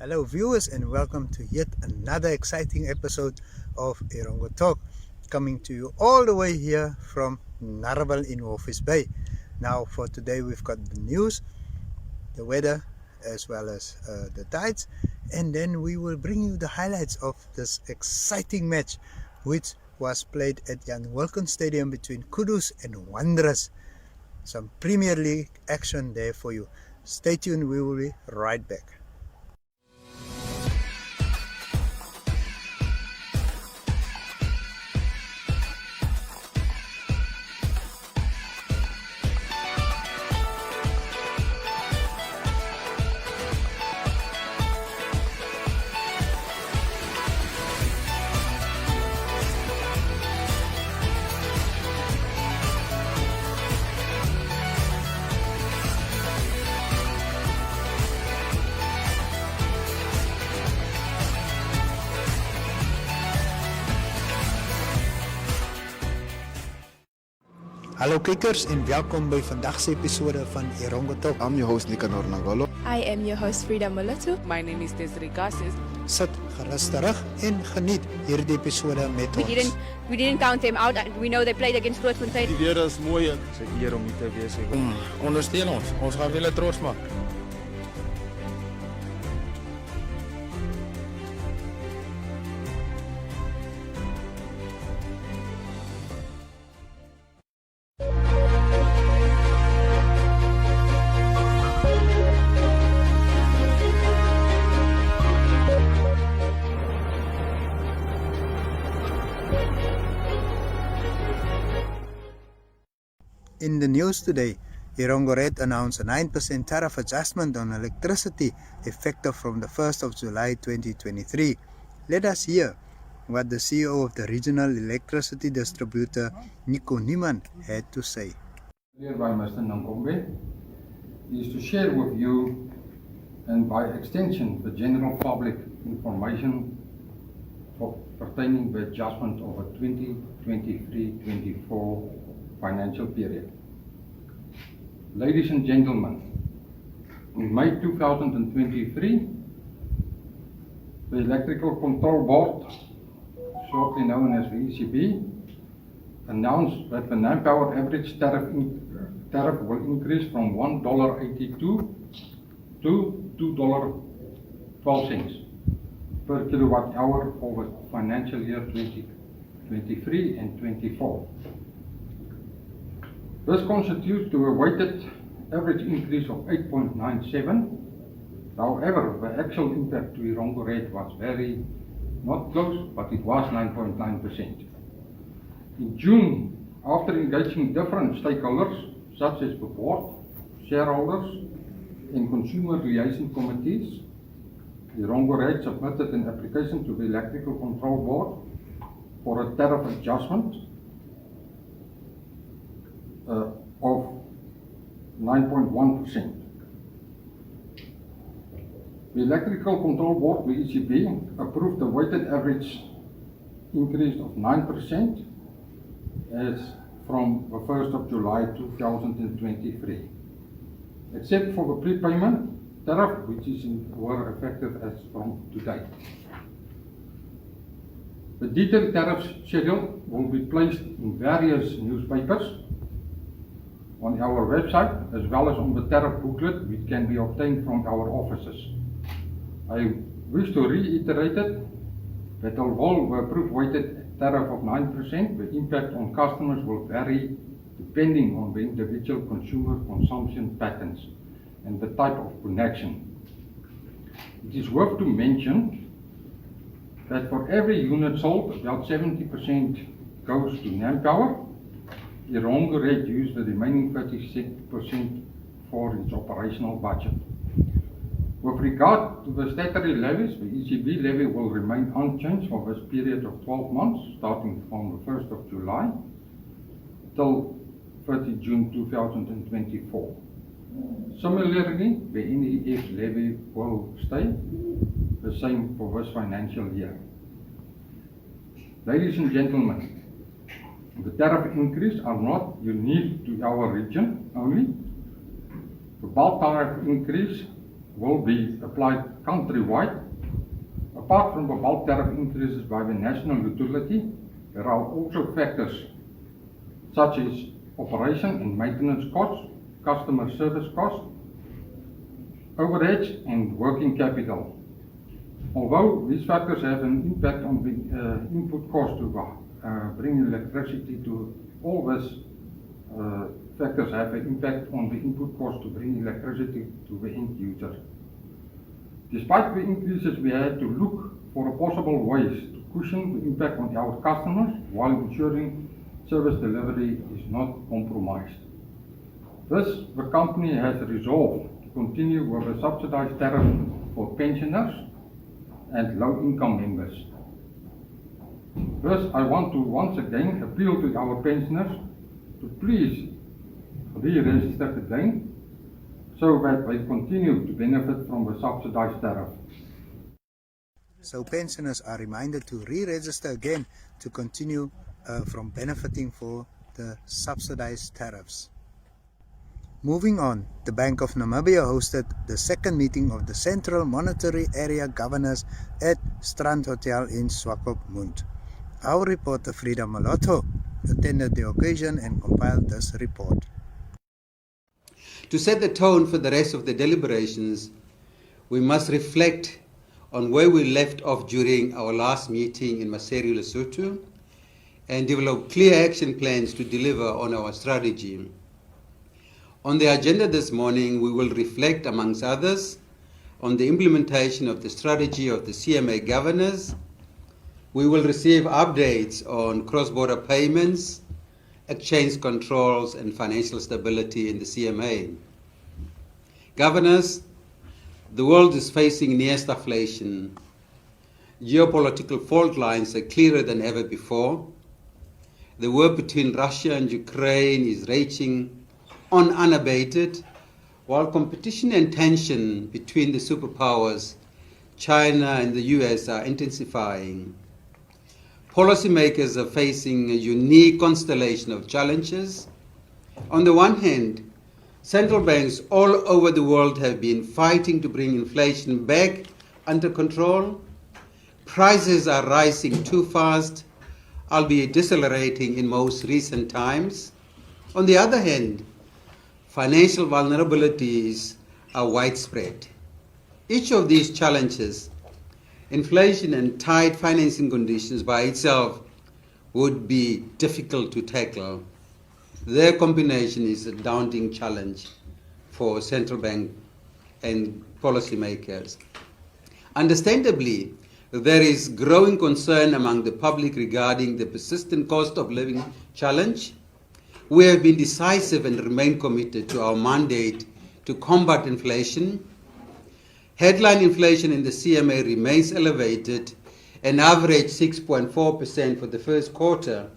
Hello viewers and welcome to yet another exciting episode of Erongo Talk, coming to you all the way here from Narwhal in Walvis Bay. Now for today we've got the news, the weather as well as the tides, and then we will bring you the highlights of this exciting match which was played at Jan Wilkins Stadium between Kudus and Wanderers. Some Premier League action there for you. Stay tuned, we will be right back. Hallo kijkers en welkom by vandag se episode van Erongo Talk. I'm your host Nicanor Nangolo. I am your host Frida Molatu. My name is Desiree Gassis. Sit gerus terug en geniet hierdie episode met ons. We didn't count them out. We know they played against Grootfontein. Die weer is mooi en dis 'n eer om hier te wees. Ondersteun ons. Ons gaan julle trots maak. In the news today, Erongo Red announced a 9% tariff adjustment on electricity effective from the 1st of July 2023. Let us hear what the CEO of the regional electricity distributor, Nico Niemann, had to say. Here by Mr. Nangombe is to share with you and by extension the general public information pertaining the adjustment of a 2023-24 financial period. Ladies and gentlemen, in May 2023, the Electrical Control Board, shortly known as the ECB, announced that the manpower average tariff will increase from $1.82 to $2.12 per kilowatt hour for the financial year 2023 and 24. This constitutes to a weighted average increase of 8.97. However, the actual impact to Erongo Red was very not close, but it was 9.9%. In June, after engaging different stakeholders such as the board, shareholders, and consumer liaison committees, Erongo Red submitted an application to the Electrical Control Board for a tariff adjustment of 9.1%. The Electrical Control Board, the ECB, approved a weighted average increase of 9% as from the 1st of July 2023, except for the prepayment tariff, which were effective as from today. The detailed tariff schedule will be placed in various newspapers on our website, as well as on the tariff booklet, which can be obtained from our offices. I wish to reiterate that although the approved weighted tariff of 9%, the impact on customers will vary depending on the individual consumer consumption patterns and the type of connection. It is worth to mention that for every unit sold, about 70% goes to manpower. Erongo Red used the remaining 36% for its operational budget. With regard to the statutory levies, the ECB levy will remain unchanged for this period of 12 months, starting from the 1st of July till 30 June 2024. Similarly, the NEF levy will stay the same for this financial year. Ladies and gentlemen, the tariff increase are not unique to our region only. The bulk tariff increase will be applied countrywide. Apart from the bulk tariff increases by the national utility, there are also factors such as operation and maintenance costs, customer service costs, overheads and working capital. Although these factors have an impact on the input cost to bring electricity to all these factors have an impact on the input cost to bring electricity to the end user. Despite the increases, we had to look for possible ways to cushion the impact on our customers while ensuring service delivery is not compromised. Thus, the company has resolved to continue with a subsidized tariff for pensioners and low-income members. Thus, I want to once again appeal to our pensioners to please re-register again so that they continue to benefit from the subsidized tariff. So pensioners are reminded to re-register again to continue from benefiting for the subsidized tariffs. Moving on, the Bank of Namibia hosted the second meeting of the Central Monetary Area Governors at Strand Hotel in Swakopmund. Our reporter Frida Malotho attended the occasion and compiled this report. To set the tone for the rest of the deliberations, we must reflect on where we left off during our last meeting in Maseru, Lesotho, and develop clear action plans to deliver on our strategy. On the agenda this morning, we will reflect, amongst others, on the implementation of the strategy of the CMA governors. We will receive updates on cross-border payments, exchange controls and financial stability in the CMA. Governors, the world is facing near stagflation. Geopolitical fault lines are clearer than ever before. The war between Russia and Ukraine is raging on unabated, while competition and tension between the superpowers, China and the US, are intensifying. Policymakers are facing a unique constellation of challenges. On the one hand, central banks all over the world have been fighting to bring inflation back under control. Prices are rising too fast, albeit decelerating in most recent times. On the other hand, financial vulnerabilities are widespread. Each of these challenges, inflation and tight financing conditions by itself, would be difficult to tackle. Their combination is a daunting challenge for central bank and policymakers. Understandably, there is growing concern among the public regarding the persistent cost of living challenge. We have been decisive and remain committed to our mandate to combat inflation. Headline inflation in the CMA remains elevated and averaged 6.4% for the first quarter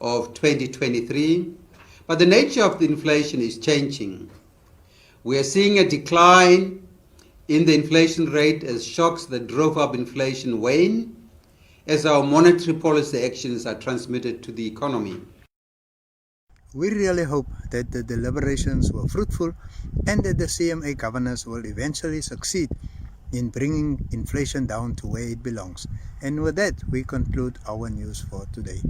of 2023, but the nature of the inflation is changing. We are seeing a decline in the inflation rate as shocks that drove up inflation wane, as our monetary policy actions are transmitted to the economy. We really hope that the deliberations were fruitful and that the CMA governors will eventually succeed in bringing inflation down to where it belongs. And with that, we conclude our news for today.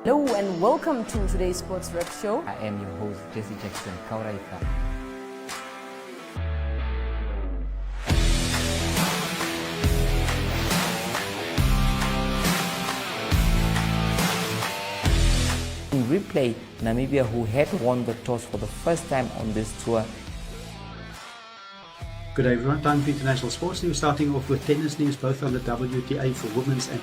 Hello and welcome to today's Sports Rep Show. I am your host, Jesse Jackson Kauraika. In replay, Namibia, who had won the toss for the first time on this tour. Good day everyone, time for international sports news, starting off with tennis news, both on the WTA for women's and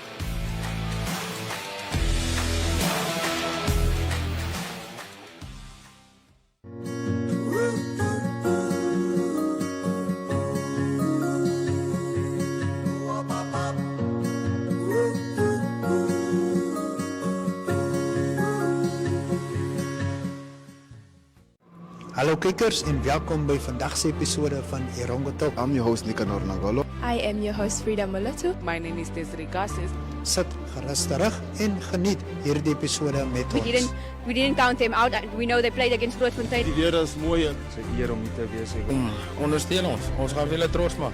Hallo kijkers en welkom bij vandaag's episode van Erongo Talk. I am your host Frida Malotho. My name is Desiree Garces. Sit gerust rus terug en geniet hierdie episode met We ons. didn't count them out. We know they played against Grootfontein. Die weer is mooi en dit is 'n eer om hier te wees. Ondersteun ons. Ons gaan julle trots maak.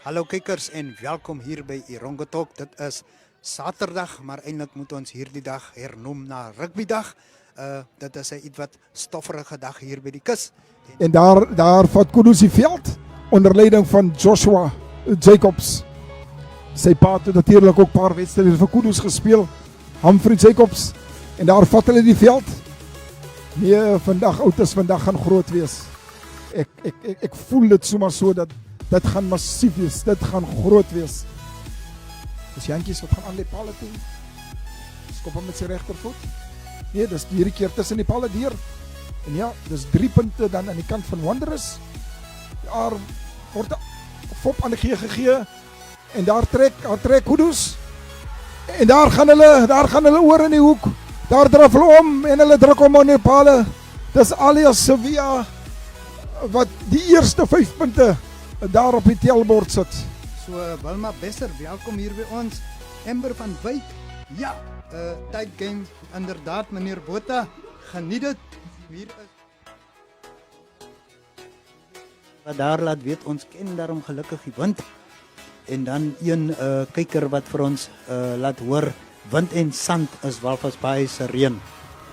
Hallo kykers en welkom hier by Erongo Talk. Dit is Saterdag, maar eintlik moet ons hierdie dag hernoem na rugbydag. Dit is 'n ietwat stofferige dag hier by die kus. En daar vat Kudus die veld onder leiding van Joshua Jacobs. Sy pa het natuurlik ook 'n paar wedstryde vir Kudus gespeel, Humphrey Jacobs. En daar vat hulle die veld. Nee, vandag oud vandag gaan groot wees. Ek voel dit sommer so dat dit gaan massief wees, dit gaan groot wees. Dis Jantjies wat gaan aan die palle toe. Skop hom met sy regtervoet. Nee, dis hierdie keer tussen die palle deur. En ja, dis 3 punte dan aan die kant van Wanderers. Daar word 'n fop aan die gegee. En daar trek Kudus. En daar gaan hulle oor in die hoek. Daar draf hulle om en hulle druk hom aan die palle. Dis alias Sevilla wat die eerste 5 punte daar op die telbord sit. So Wilma Besser, welkom hier by ons. Amber van Wyk. Ja, tyd game inderdaad meneer Botha. Geniet dit. Hier is wat daar laat weet ons ken daarom gelukkig die wind. En dan een kyker wat vir ons laat hoor wind en sand is Walvis Bay se reën.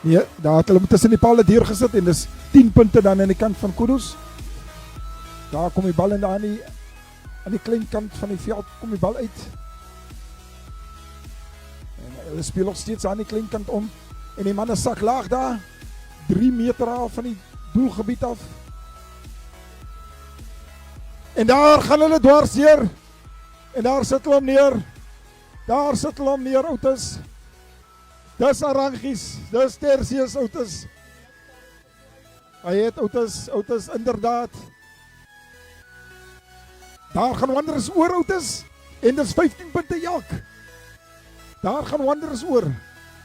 Nee, daar het hulle tussen die palle deur gesit en dis 10 punte dan aan die kant van Kudus. Daar kom die bal aan die klein kant van die veld kom die bal uit. En hulle speel nog steeds aan die klein kant om en die manne sak laag daar 3 meter af van die doelgebied af. En daar gaan hulle dwars deur. En daar sit hulle hom neer. Daar sit hulle hom neer, Outes. Dis Arangies, dis Tersius Outes. Hy het Outes inderdaad. Daar gaan Wanderers oor, Outes. En dis 15 punte elk. Daar gaan Wanderers oor.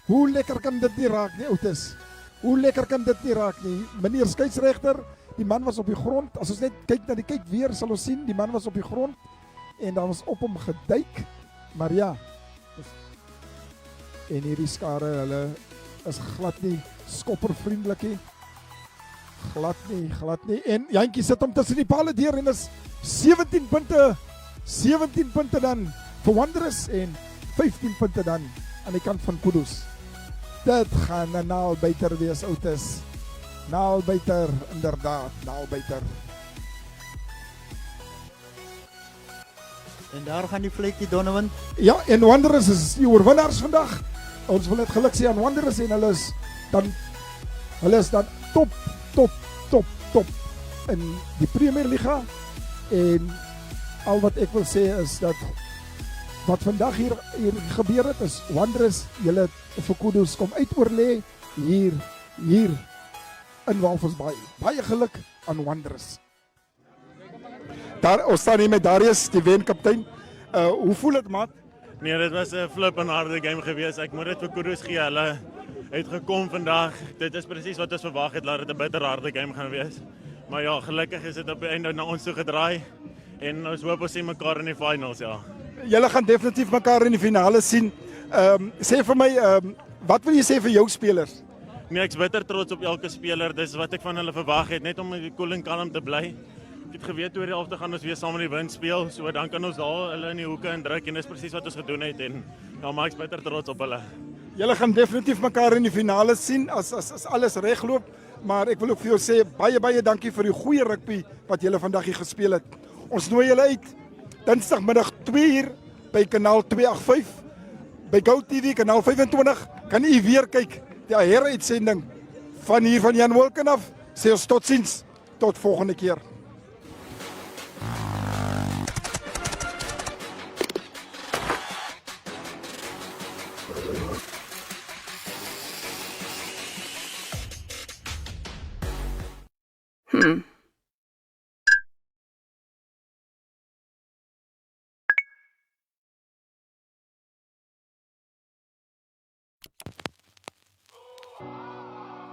Hoe lekker kan dit nie raak nie, Outes? Hoe lekker kan dit nie raak nie? Meneer skeieregter, die man was op die grond. As ons net kyk na die kyk weer, sal ons sien, die man was op die grond. En dan was op hom geduik. Maar ja. En hierdie skare, hulle is glad nie skoppervriendelik nie. Glad nie. En Jantjie sit hom tussen die palle deur en is 17 punte. 17 punte dan vir Wanderers en 15 punte dan aan die kant van Kudus. Dit gaan 'n naalbyter wees, Outes. Naalbyter, inderdaad, naalbyter. En daar gaan die vletjie Donovan. Ja, en Wanderers is die oorwinnaars vandag. Ons wil net geluk sê aan Wanderers en hulle is dan top in die Premier Liga. En al wat ek wil sê is dat wat vandag hier gebeur het is Wanderers, julle vir Kudus kom uit oorlê hier in Walvis Bay. Baie geluk aan Wanderers. Daar ons staan hier met Darius, die wenkaptein. Hoe voel dit, maat? Nee, dit was 'n flip en harde game geweest. Ek moet dit vir Kudus gee. Hulle het gekom vandag. Dit is presies wat ons verwag het, laat dit 'n bitter harde game gaan wees. Maar ja, gelukkig is dit op die einde na ons toe gedraai en ons hoop ons sien mekaar in die finals, ja. Julle gaan definitief mekaar in die finale sien. Sê vir my, wat wil jy sê vir jou spelers? Nee, ek's bitter trots op elke speler. Dis wat ek van hulle verwag het, net om cool en kalm te bly. Ek het geweet oor die helfte gaan ons weer saam in die wind speel, so dan kan ons daar hulle in die hoeke indruk en dis presies wat ons gedoen het en ja, maar ek's bitter trots op hulle. Julle gaan definitief mekaar in die finale sien as alles regloop, maar ek wil ook vir jou sê baie dankie vir die goeie rugby wat julle vandag hier gespeel het. Ons nooi julle uit Dinsdagmiddag 2:00 by kanaal 285 by Go TV kanaal 25. Kan u weer kyk die heruitsending van hier van Jan Wolken af, sê ons totsiens, tot volgende keer.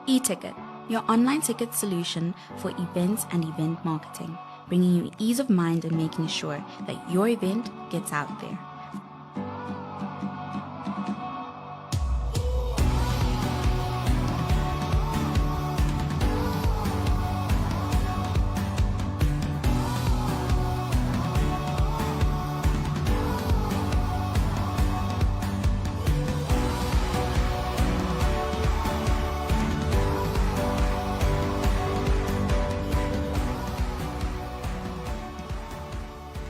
E-Ticket, your online ticket solution for events and event marketing, bringing you ease of mind and making sure that your event gets out there.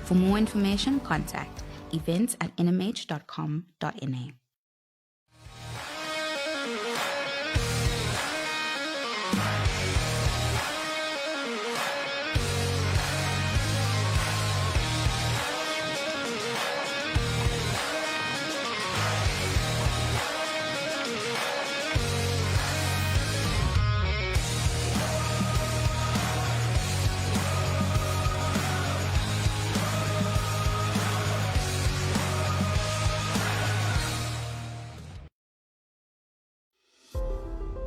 For more information, contact events@nhh.com.na.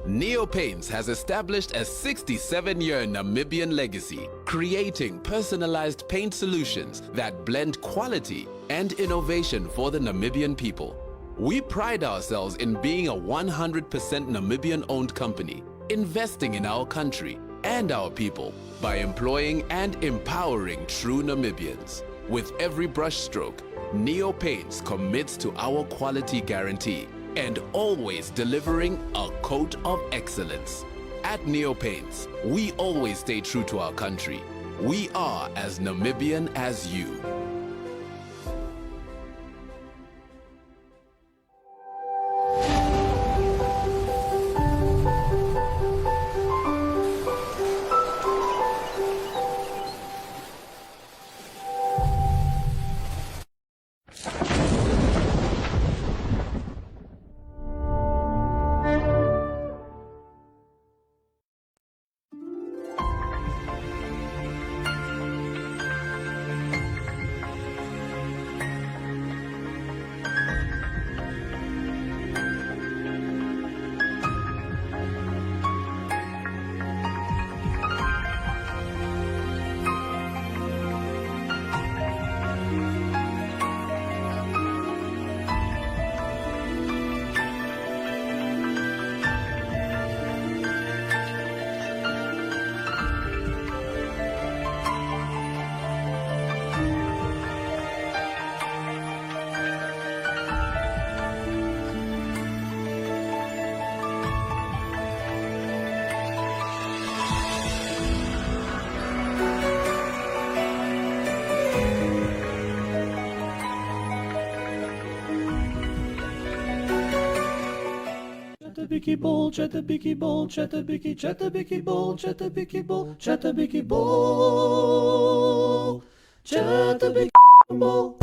Neopaints has established a 67-year Namibian legacy, creating personalized paint solutions that blend quality and innovation for the Namibian people. We pride ourselves in being a 100% Namibian-owned company, investing in our country and our people by employing and empowering true Namibians. With every brushstroke, Neopaints commits to our quality guarantee and always delivering a coat of excellence. At Neopaints, we always stay true to our country. We are as Namibian as you. Chattabiki ball, chattabiki ball, chattabiki, chattabiki ball, chattabiki ball, chattabiki ball, chattabiki ball.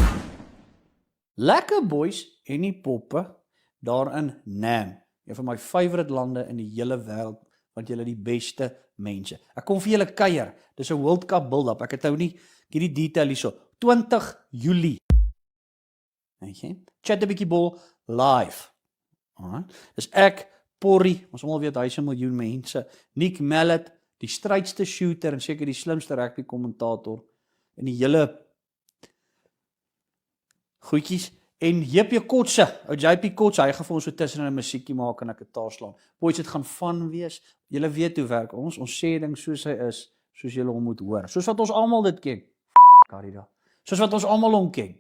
Lekker boys en die poppe daar in Nam. Een van my favourite lande in die hele wêreld, want julle die beste mense. Ek kom vir julle kuier. Dis 'n World Cup build-up. Ek het nou nie hierdie detail hierso. 20 Julie. Okay. Chattabiki ball live. Alright. Dis ek, Porrie, ons almal weet hy's 'n miljoen mense, Nick Mallet, die strydste shooter en seker die slimste rugby kommentator in die hele goedjies, en JP Kotse, ou JP Kotse, hy gaan vir ons so tussen 'n musiekie maak en ek het daar slaan. Boys, dit gaan fun wees. Julle weet hoe werk ons sê ding soos hy is, soos julle hom moet hoor. Soos wat ons almal dit ken. Karida. Soos wat ons almal hom ken.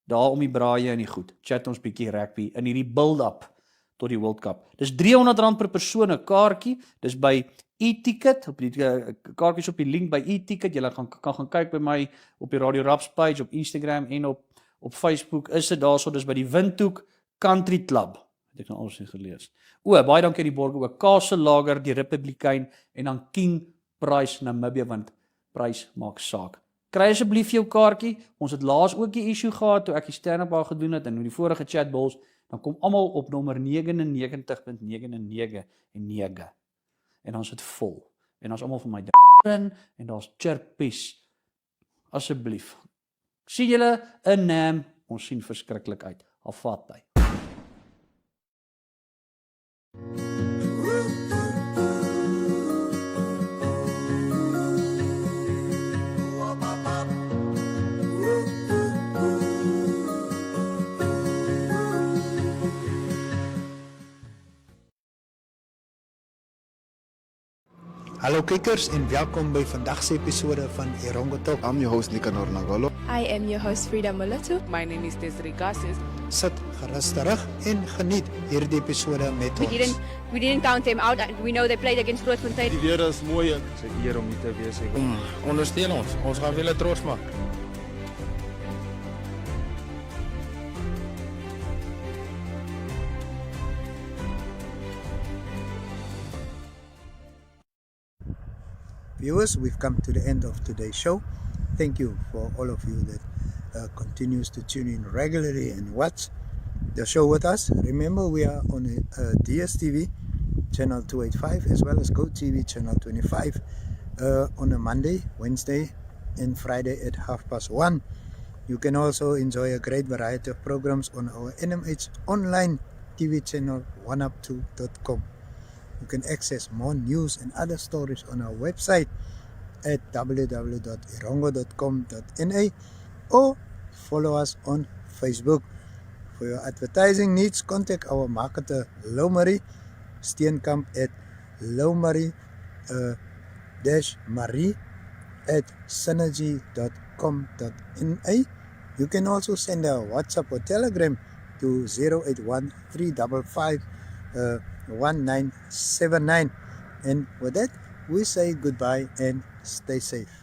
Daar om die braaie en die goed. Chat ons bietjie rugby in hierdie build-up tot die World Cup. Dis R300 per persoon 'n kaartjie. Dis by E-Ticket, op die kaartjies op die link by E-Ticket. Julle kan gaan kyk by my op die Radio Raps page op Instagram en op Facebook is dit daarso. Dis by die Windhoek Country Club. Het ek nou alles nie gelees. Baie dankie aan die borg ook. Kase Lager, die Republikein en dan King Price Namibië, want prys maak saak. Kry asseblief jou kaartjie. Ons het laas ook die issue gehad toe ek die stand-up daar gedoen het en die vorige chatballs, dan kom almal op nommer 99.99 en dan is dit vol. En dan is almal van my in en daar's chirpies. Asseblief. Sien julle in Nam, ons sien verskriklik uit. Afvat hy. Hallo kijkers en welkom bij vandaag's episode van Erongo Talk. I'm your host Nicanor Nagolo. I am your host Frida Molatu. My name is Desiree Gassis. Sit gerust terug en geniet hierdie episode met ons. We didn't count them out. We know they played against Grootfontein. Die weer is mooi. Dit is 'n eer om hier te wees. Ondersteun ons. Ons gaan julle trots maak. Viewers, we've come to the end of today's show. Thank you for all of you that continues to tune in regularly and watch the show with us. Remember, we are on DSTV channel 285 as well as GoTV channel 25 on a Monday, Wednesday and Friday at 1:30. You can also enjoy a great variety of programs on our NMH online TV channel 1up2.com. You can access more news and other stories on our website at www.erongo.com.na or follow us on Facebook. For your advertising needs, contact our marketer Lomari Steenkamp at lomari-marie@synergy.com.na. You can also send a WhatsApp or Telegram to 081 355 1979. And with that, we say goodbye and stay safe.